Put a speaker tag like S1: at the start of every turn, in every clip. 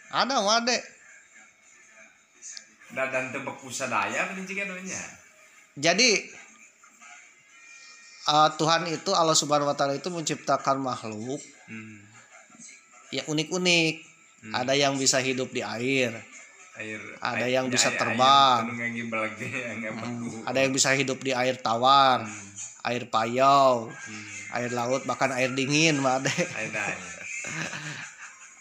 S1: Ada wade.
S2: Dan tebak pusadaya pendidikan namanya.
S1: Jadi Tuhan itu, Allah Subhanahu wa taala itu menciptakan makhluk ya unik-unik. Ada yang bisa hidup di air. Ada yang bisa terbang. Ada yang bisa hidup di air tawar, air payau, air laut, bahkan air dingin mah ada.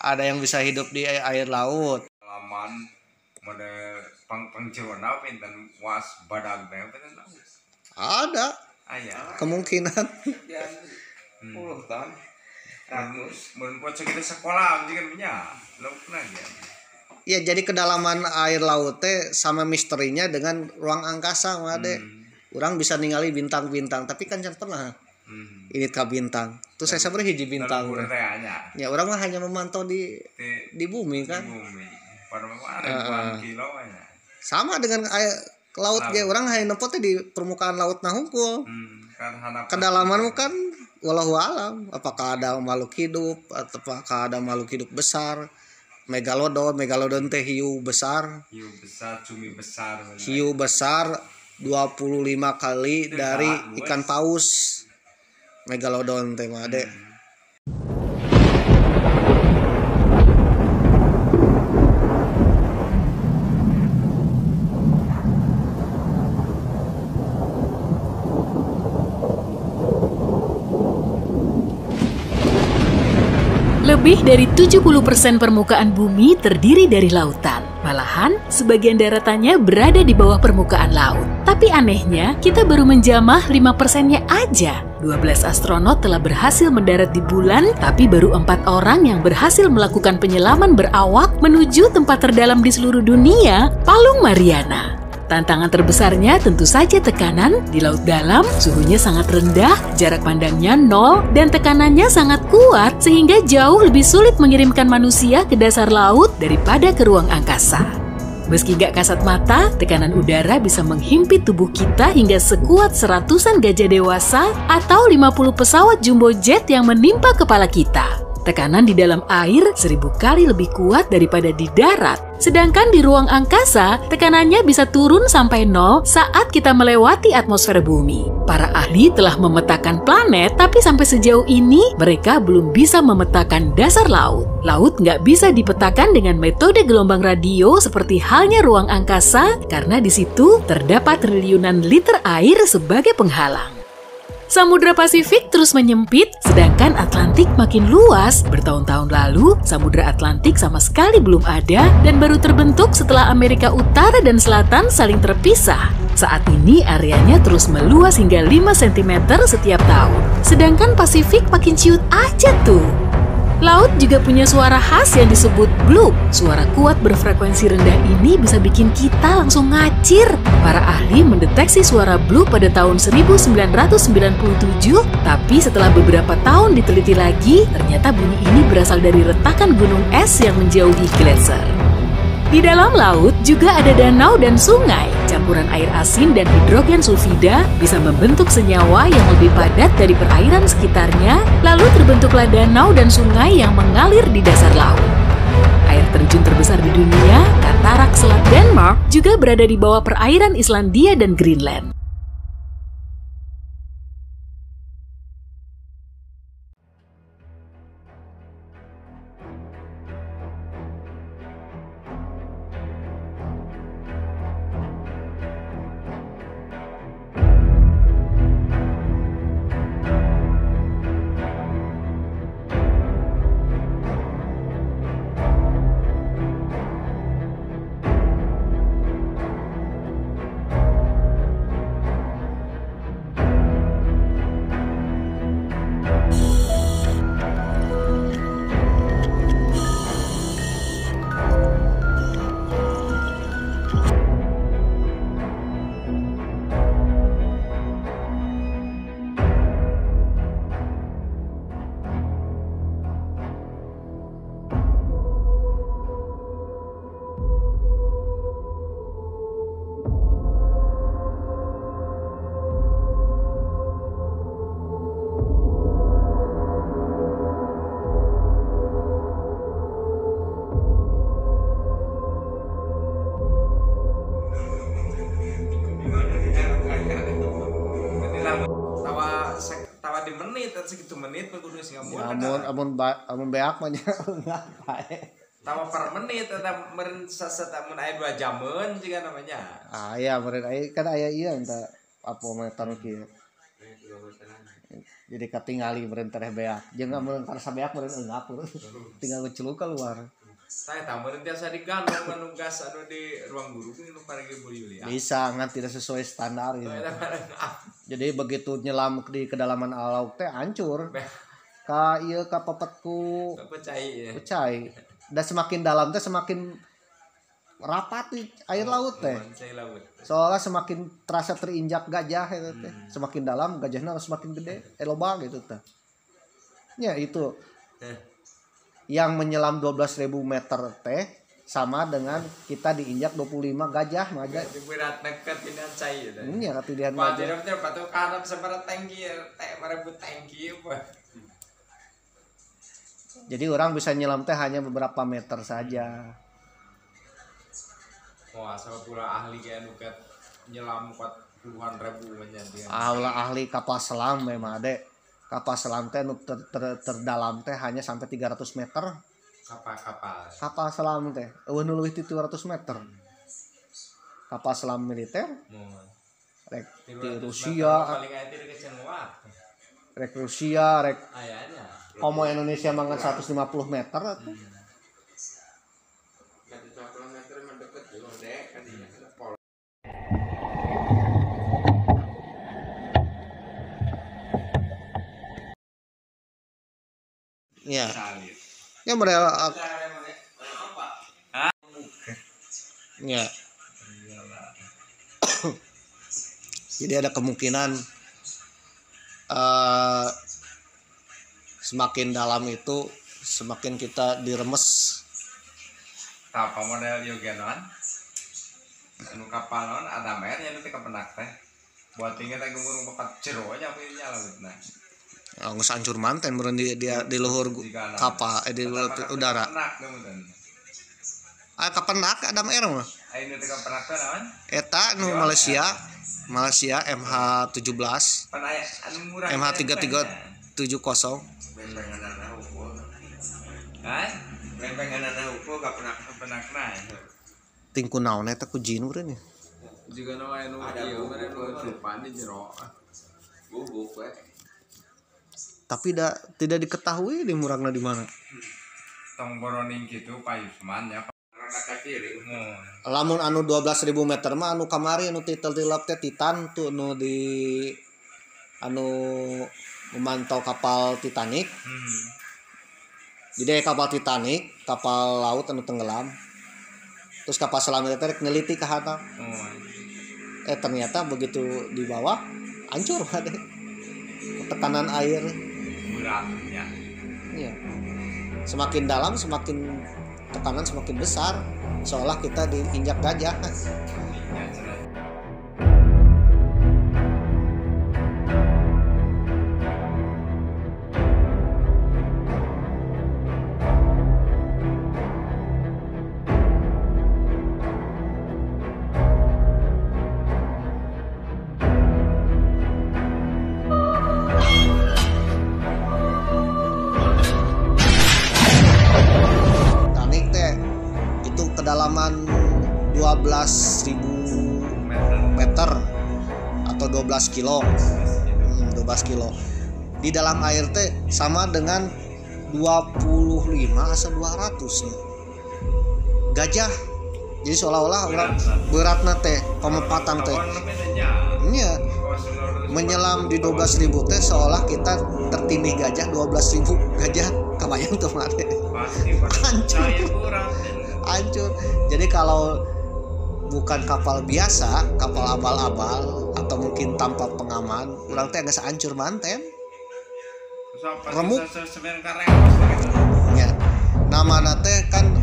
S1: Ada yang bisa hidup di air laut.
S2: Pengalaman mode pangciwana pinten was badag teh laut.
S1: Ada. Kemungkinan.
S2: 10 tahun. Mun buat kita sekolah juga punya. Laut lagi.
S1: Ya jadi kedalaman air laut teh sama misterinya dengan ruang angkasa mah deh. Orang bisa ningali bintang-bintang, tapi kan jangan pernah ini ka bintang. Tuh saya sebenarnya hiji bintang. Ya orang mah hanya memantau di bumi kan.
S2: Di bumi. Pada kilo nya.
S1: Sama dengan air laut ge, orang hanya nempo teh di permukaan laut nah hungkul. Kedalaman kan wallahu alam, apakah ada makhluk hidup atau apakah ada makhluk hidup besar. Megalodon teh hiu besar,
S2: cumi besar.
S1: Hiu besar 25 kali dari ikan paus. Megalodon teh mah ade.
S3: Lebih dari 70% permukaan bumi terdiri dari lautan. Malahan, sebagian daratannya berada di bawah permukaan laut. Tapi anehnya, kita baru menjamah 5%-nya aja. 12 astronot telah berhasil mendarat di bulan, tapi baru 4 orang yang berhasil melakukan penyelaman berawak menuju tempat terdalam di seluruh dunia, Palung Mariana. Tantangan terbesarnya tentu saja tekanan. Di laut dalam, suhunya sangat rendah, jarak pandangnya 0, dan tekanannya sangat kuat sehingga jauh lebih sulit mengirimkan manusia ke dasar laut daripada ke ruang angkasa. Meski gak kasat mata, tekanan udara bisa menghimpit tubuh kita hingga sekuat 100-an gajah dewasa atau 50 pesawat jumbo jet yang menimpa kepala kita. Tekanan di dalam air 1000 kali lebih kuat daripada di darat. Sedangkan di ruang angkasa, tekanannya bisa turun sampai 0 saat kita melewati atmosfer bumi. Para ahli telah memetakan planet, tapi sampai sejauh ini mereka belum bisa memetakan dasar laut. Laut nggak bisa dipetakan dengan metode gelombang radio seperti halnya ruang angkasa, karena di situ terdapat triliunan liter air sebagai penghalang. Samudra Pasifik terus menyempit, sedangkan Atlantik makin luas. Bertahun-tahun lalu, Samudra Atlantik sama sekali belum ada dan baru terbentuk setelah Amerika Utara dan Selatan saling terpisah. Saat ini areanya terus meluas hingga 5 cm setiap tahun. Sedangkan Pasifik makin ciut aja tuh. Laut juga punya suara khas yang disebut bloop. Suara kuat berfrekuensi rendah ini bisa bikin kita langsung ngacir. Para ahli mendeteksi suara bloop pada tahun 1997, tapi setelah beberapa tahun diteliti lagi, ternyata bunyi ini berasal dari retakan gunung es yang menjauhi gletser. Di dalam laut juga ada danau dan sungai. Campuran air asin dan hidrogen sulfida bisa membentuk senyawa yang lebih padat dari perairan sekitarnya, lalu terbentuklah danau dan sungai yang mengalir di dasar laut. Air terjun terbesar di dunia, Katarak Selat Denmark, juga berada di bawah perairan Islandia dan Greenland.
S2: segitu menit kudu sing
S1: amun beak mah nya enggak bae.
S2: Tawa per menit eta meureun sasamun aya 2 jameun juga namanya.
S1: Aya meureun aya kan aya ieu entah apa meter kieu. Jadi katingali meureun teh beak. Jeung meureun karasa beak meureun eungap tinggal ngeceluk keluar.
S2: Saya tahu meureun tiasa digandong anu gas anu di ruang guru nu parege Bu Yulia.
S1: Bisa ngan tidak sesuai standar gitu. Jadi begitu nyelam di kedalaman laut teh hancur. Ka ieu ka pepetku pecai. Dan semakin dalam teh semakin rapat air laut teh. Soalnya semakin terasa terinjak gajah itu teh. Semakin dalam gajahnya semakin gede, loba gitu teh. Ya itu. Yang menyelam 12.000 meter teh sama dengan kita diinjak 25 gajah maja.
S2: Berat deket ini cai ya.
S1: Nya katidian maja.
S2: Jadi teh patuh karep sabarang tangki teh marebut tangki apa.
S1: Jadi orang bisa nyelam teh hanya beberapa meter saja.
S2: Wah, sama pula ahli kayak nuket nyelam kuat puluhan ribu menjadi.
S1: Ahli kapal selam memang ada. Kapal selam teh terdalam teh hanya sampai 300 meter. Kapal selam teh eueuh nu leuwih ti 200 meter. Kapal selam militer. Rek di Rusia. Rek Rusia, rek Komo Indonesia mangan 150 meter atuh. Ya. Ya mereka. Ya. Jadi ada kemungkinan semakin dalam itu semakin kita diremes.
S2: Apa model yogenon? Anu kapal non ada mernya nanti kepenak teh. Buat tinggal teh gumurung papat jero aja punya lautna.
S1: Nggak hancur manten meureun dia di luhur kapal di luhur udara. Kapenak ada mer mah.
S2: Aya nu teh kepenak teh naon?
S1: Eta nu Malaysia MH17. MH3370. Tingku naon eta ku jin urang nya.
S2: Juga nu aya nu ieu meureun nu tupan di jero. Bubuk we.
S1: Tapi tidak diketahui di murangna di mana.
S2: Tong boroning kitu Pak Yusman nya.
S1: Lamun anu 12.000 meter mah anu kamari anu titel-tilap teh Titan tuh nu di anu memantau kapal Titanic. Jadi kapal Titanic, kapal laut anu tenggelam. Terus kapal selam teh rek neliti ka hata. Ternyata begitu di bawah hancur ada. Tekanan air
S2: beratnya.
S1: Iya. Semakin dalam semakin tekanan semakin besar, seolah kita diinjak gajah. Kedalaman 12.000 meter atau 12 kilo. 12 kilo. Di dalam air teh sama dengan 25 atau 200 nya. Gajah. Jadi seolah-olah orang beratna teh pemepatan teh. Nya menyelam di 12.000 teh seolah kita tertindih gajah 12.000 gajah kebayang tuh mah teh. Hancur. Jadi kalau bukan kapal biasa, kapal abal-abal atau mungkin tanpa pengaman, orang teh geus hancur manten. Remuk. Ya. Namana teh kan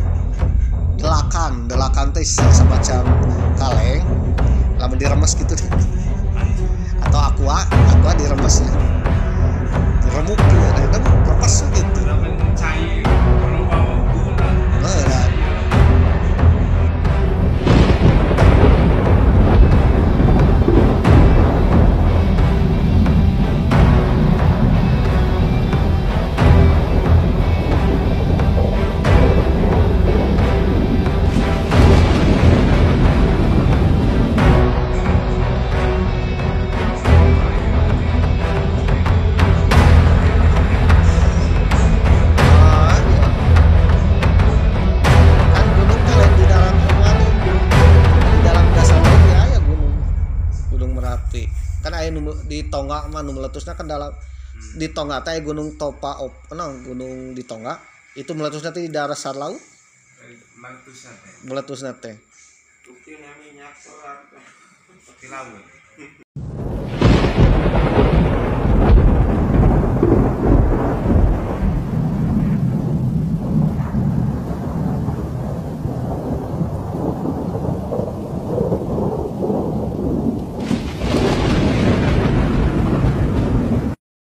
S1: delakan teh semacam kaleng, lamun diremes gitu deh. Atau aqua diremesnya. Remuk gitu, dan lepas gitu. Tonga mah nu meletusna kan dalam di Tonga teh gunung Topa gunung di Tonga itu meletusna teh di dasar laut. Meletusna teh.
S2: Bukti minyak solar di laut.